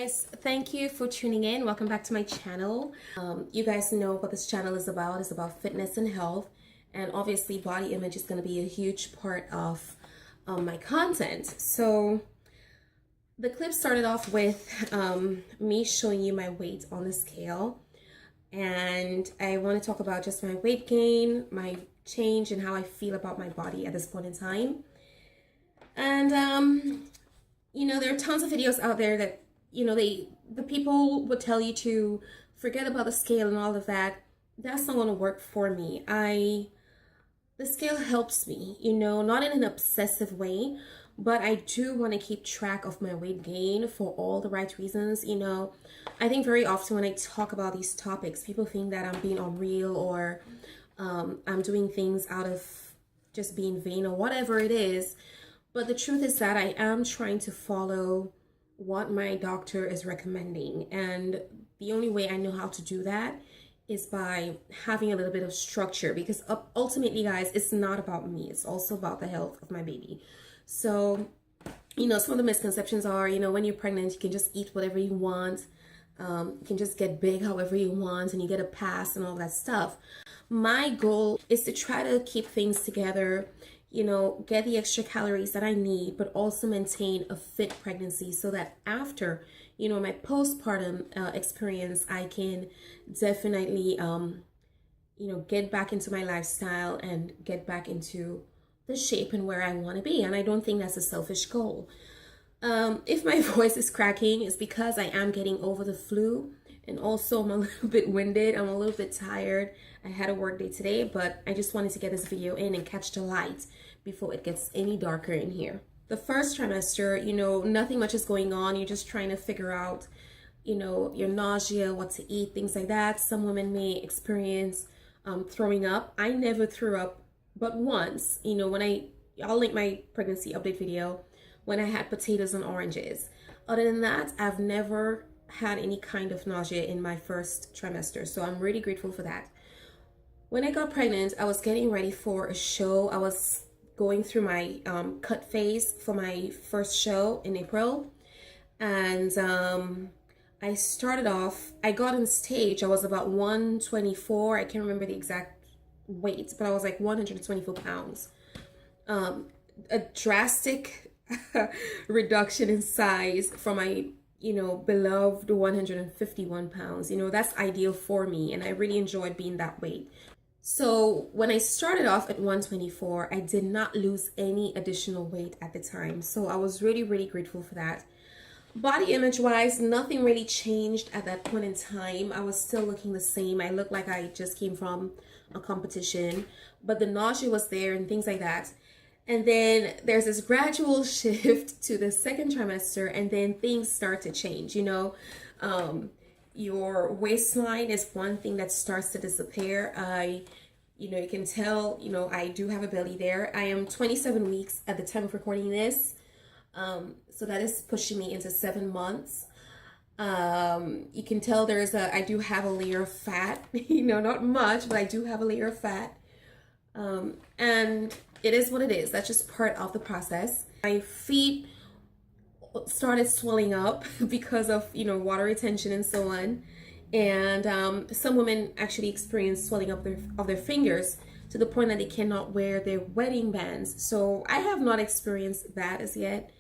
Guys, thank you for tuning in. Welcome back to my channel. You guys know what this channel is about. It's about fitness and health, and obviously body image is going to be a huge part of my content. So the clip started off with me showing you my weight on the scale, and I want to talk about just my weight gain, my change, and how I feel about my body at this point in time. And you know, there are tons of videos out there that, you know, the people would tell you to forget about the scale and all of that. That's not going to work for me. The scale helps me, you know, not in an obsessive way, but I do want to keep track of my weight gain for all the right reasons. You know, I think very often when I talk about these topics, people think that I'm being unreal, or I'm doing things out of just being vain, or whatever it is. But the truth is that I am trying to follow what my doctor is recommending. And the only way I know how to do that is by having a little bit of structure, because ultimately, guys, it's not about me. It's also about the health of my baby. So, you know, some of the misconceptions are, you know, when you're pregnant, you can just eat whatever you want. You can just get big however you want, and you get a pass and all that stuff. My goal is to try to keep things together, you know, get the extra calories that I need, but also maintain a fit pregnancy, so that after, you know, my postpartum experience, I can definitely, you know, get back into my lifestyle and get back into the shape and where I want to be. And I don't think that's a selfish goal. If my voice is cracking, it's because I am getting over the flu, and also I'm a little bit winded. I'm a little bit tired. I had a work day today, but I just wanted to get this video in and catch the light before it gets any darker in here. The first trimester, you know, nothing much is going on. You're just trying to figure out, you know, your nausea, what to eat, things like that. Some women may experience throwing up. I never threw up but once, you know, I'll link my pregnancy update video, when I had potatoes and oranges. Other than that, I've never had any kind of nausea in my first trimester. So I'm really grateful for that. When I got pregnant, I was getting ready for a show. I was going through my cut phase for my first show in April. And I started off, I got on stage, I was about 124. I can't remember the exact weight, but I was like 124 pounds. A drastic reduction in size from my, you know, beloved 151 pounds. You know, that's ideal for me, and I really enjoyed being that weight. So when I started off at 124, I did not lose any additional weight at the time. So I was really, really grateful for that. Body image wise, nothing really changed at that point in time. I was still looking the same. I looked like I just came from a competition, but the nausea was there and things like that. And then there's this gradual shift to the second trimester, and then things start to change. You know, your waistline is one thing that starts to disappear. You know, you can tell, you know, I do have a belly there. I am 27 weeks at the time of recording this. So that is pushing me into 7 months. You can tell I do have a layer of fat, you know, not much, but I do have a layer of fat. And it is what it is. That's just part of the process. My feet started swelling up because of, you know, water retention and so on. And some women actually experience swelling up of their fingers to the point that they cannot wear their wedding bands. So I have not experienced that as yet,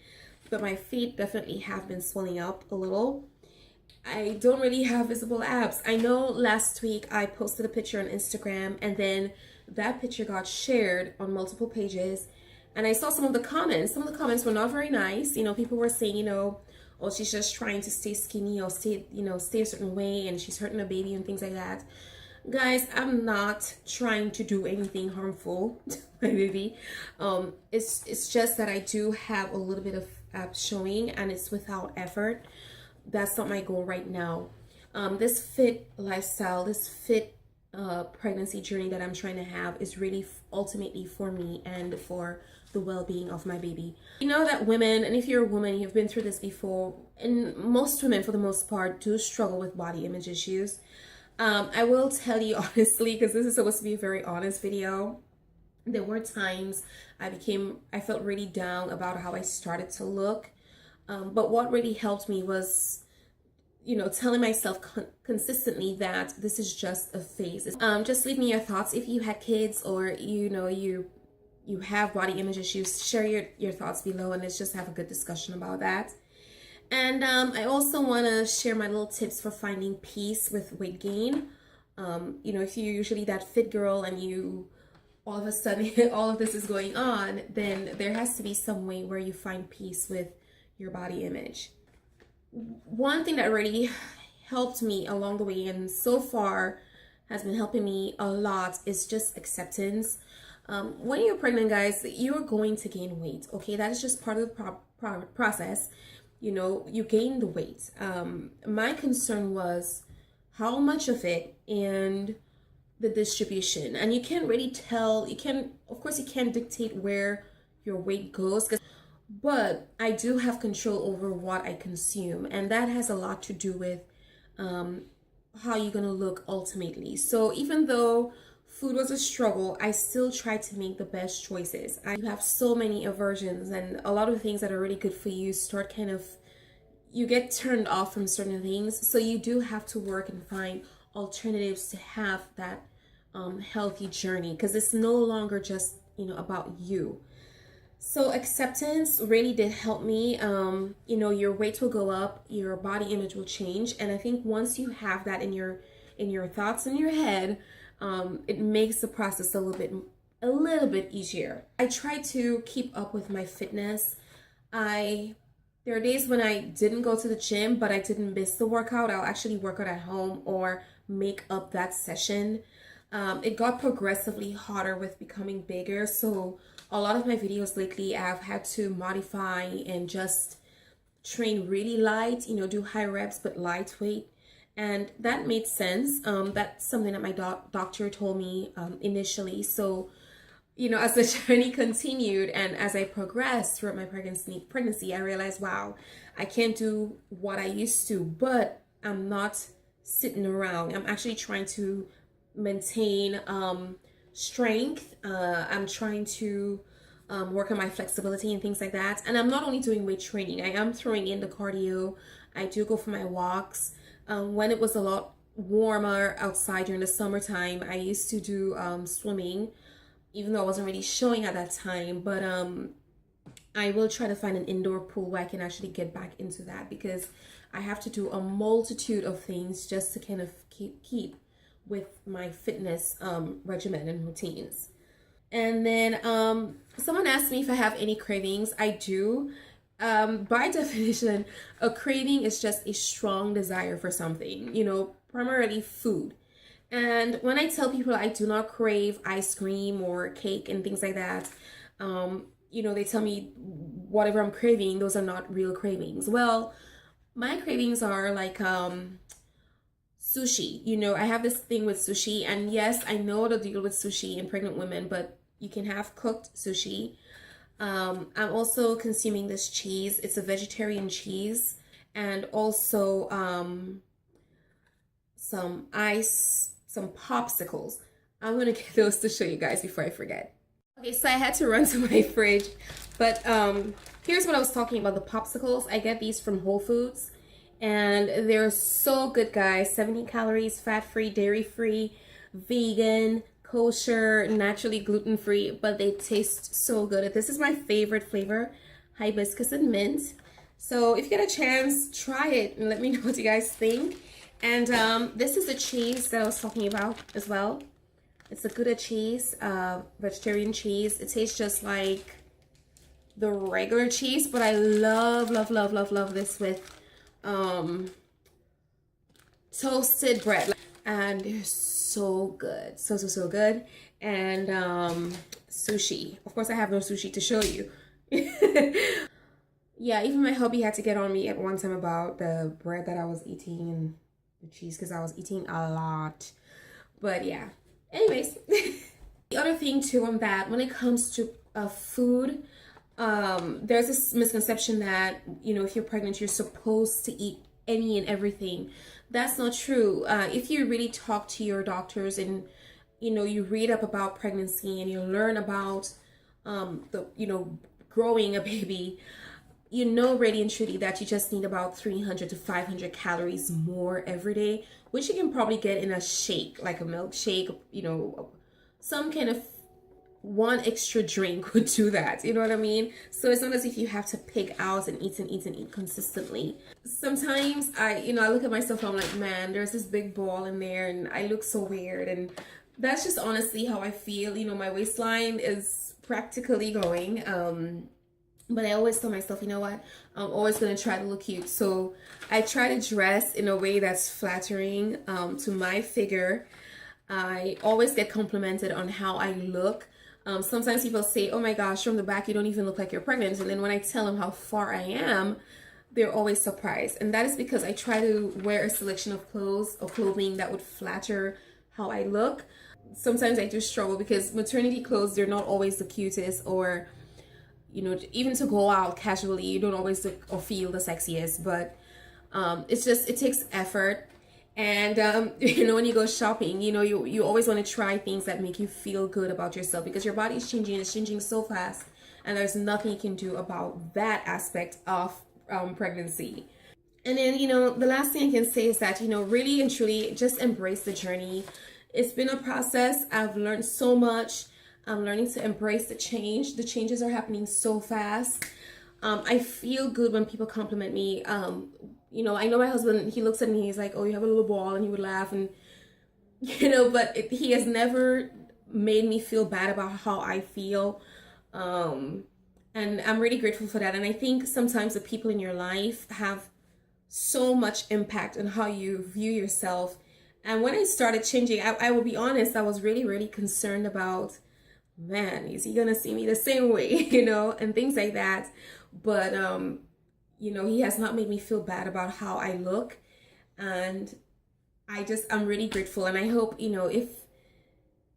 but my feet definitely have been swelling up a little. I don't really have visible abs. I know last week I posted a picture on Instagram, and then that picture got shared on multiple pages, and I saw some of the comments. Some of the comments were not very nice. You know, people were saying, you know, oh, she's just trying to stay skinny, or stay a certain way, and she's hurting a baby and things like that. Guys, I'm not trying to do anything harmful to my baby. It's just that I do have a little bit of abs showing, and it's without effort. That's not my goal right now. This fit lifestyle, this fit pregnancy journey that I'm trying to have is really ultimately for me and for the well-being of my baby. You know that women, and if you're a woman, you've been through this before, and most women for the most part do struggle with body image issues. I will tell you honestly, because this is supposed to be a very honest video, there were times I felt really down about how I started to look. But what really helped me was telling myself consistently that this is just a phase. Just leave me your thoughts if you had kids, or you have body image issues. Share your thoughts below, and let's just have a good discussion about that. And I also want to share my little tips for finding peace with weight gain. If you're usually that fit girl and you all of a sudden all of this is going on, then there has to be some way where you find peace with your body image. One thing that really helped me along the way, and so far has been helping me a lot, is just acceptance. When you're pregnant, guys, you're going to gain weight. Okay, that is just part of the process. You gain the weight. My concern was how much of it and the distribution. And you can't really tell. Of course, you can't dictate where your weight goes, but I do have control over what I consume. And that has a lot to do with how you're going to look ultimately. So even though food was a struggle, I still tried to make the best choices. I have so many aversions, and a lot of things that are really good for you start you get turned off from certain things. So you do have to work and find alternatives to have that healthy journey, because it's no longer just, about you. So acceptance really did help me. Your weight will go up, your body image will change. And I think once you have that in your thoughts in your head, it makes the process a little bit easier. I try to keep up with my fitness. There are days when I didn't go to the gym, but I didn't miss the workout. I'll actually work out at home or make up that session. It got progressively harder with becoming bigger. So a lot of my videos lately, I've had to modify and just train really light, do high reps, but lightweight. And that made sense. That's something that my doctor told me initially. So, as the journey continued and as I progressed throughout my pregnancy, I realized, wow, I can't do what I used to, but I'm not sitting around. I'm actually trying to maintain strength. I'm trying to work on my flexibility and things like that. And I'm not only doing weight training, I am throwing in the cardio. I do go for my walks. When it was a lot warmer outside during the summertime, I used to do swimming, even though I wasn't really showing at that time. But I will try to find an indoor pool where I can actually get back into that, because I have to do a multitude of things just to kind of keep with my fitness regimen and routines. And then someone asked me if I have any cravings. I do. By definition, a craving is just a strong desire for something, primarily food. And when I tell people I do not crave ice cream or cake and things like that, they tell me whatever I'm craving, those are not real cravings. Well, my cravings are like sushi. I have this thing with sushi, and yes, I know the deal with sushi in pregnant women, but you can have cooked sushi. I'm also consuming this cheese. It's a vegetarian cheese, and also some ice, some popsicles. I'm gonna get those to show you guys before I forget. Okay, so I had to run to my fridge, but here's what I was talking about, the popsicles. I get these from Whole Foods, and they're so good, guys. 70 calories, fat-free, dairy-free, vegan, kosher, naturally gluten-free, but they taste so good. This is my favorite flavor, hibiscus and mint. So if you get a chance, try it and let me know what you guys think. And this is the cheese that I was talking about as well. It's a Gouda cheese, vegetarian cheese. It tastes just like the regular cheese, but I love this with toasted bread. And they're so good, so good. And sushi. Of course, I have no sushi to show you. Yeah, even my hubby had to get on me at one time about the bread that I was eating and the cheese, because I was eating a lot. But yeah, anyways. The other thing too on that, when it comes to food, there's this misconception that, if you're pregnant, you're supposed to eat any and everything. That's not true. If you really talk to your doctors and, you read up about pregnancy and you learn about, growing a baby, you know really and truly that you just need about 300 to 500 calories more every day, which you can probably get in a shake, like a milkshake, you know, some kind of one extra drink would do that, you know what I mean? So it's not as if you have to pick out and eat and eat and eat consistently. Sometimes I look at myself and I'm like, man, there's this big ball in there and I look so weird. And that's just honestly how I feel. You know, my waistline is practically going. But I always tell myself, you know what, I'm always going to try to look cute. So I try to dress in a way that's flattering to my figure. I always get complimented on how I look. Sometimes people say, oh my gosh, from the back, you don't even look like you're pregnant. And then when I tell them how far I am, they're always surprised. And that is because I try to wear a selection of clothes or clothing that would flatter how I look. Sometimes I do struggle because maternity clothes, they're not always the cutest, or you know, even to go out casually, you don't always look or feel the sexiest, but it's just, it takes effort. And, you know, when you go shopping, you know, you always want to try things that make you feel good about yourself, because your body is changing, it's changing so fast, and there's nothing you can do about that aspect of pregnancy. And then, you know, the last thing I can say is that, you know, really and truly just embrace the journey. It's been a process. I've learned so much. I'm learning to embrace the change. The changes are happening so fast. I feel good when people compliment me. You know, I know my husband, he looks at me, he's like, oh, you have a little ball, and he would laugh, and, you know, but he has never made me feel bad about how I feel. And I'm really grateful for that. And I think sometimes the people in your life have so much impact on how you view yourself. And when I started changing, I will be honest, I was really, really concerned about, man, is he gonna see me the same way, you know, and things like that. But you know, he has not made me feel bad about how I look, and I'm really grateful. And I hope, you know,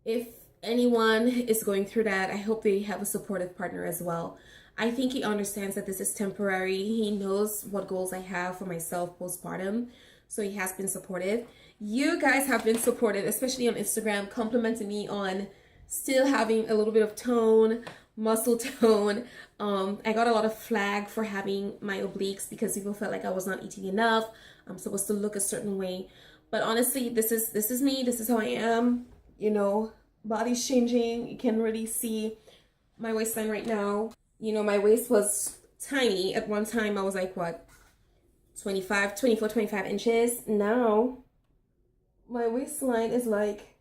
if anyone is going through that, I hope they have a supportive partner as well. I think he understands that this is temporary. He knows what goals I have for myself postpartum, so he has been supportive. You guys have been supportive, especially on Instagram, complimenting me on still having a little bit of tone, muscle tone. I got a lot of flag for having my obliques because people felt like I was not eating enough. I'm supposed to look a certain way. But honestly, this is me. This is how I am. You know, body's changing. You can really see my waistline right now. You know, my waist was tiny. At one time, I was like, what, 24, 25 inches. Now, my waistline is like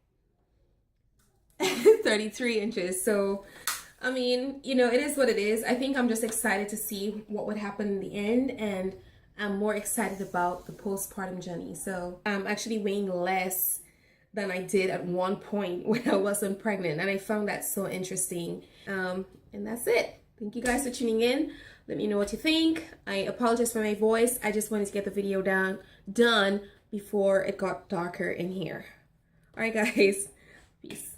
33 inches. So I mean, you know, it is what it is. I think I'm just excited to see what would happen in the end, and I'm more excited about the postpartum journey. So I'm actually weighing less than I did at one point when I wasn't pregnant, and I found that so interesting. And that's it. Thank you guys for tuning in. Let me know what you think. I apologize for my voice. I just wanted to get the video done before it got darker in here. All right, guys. Peace.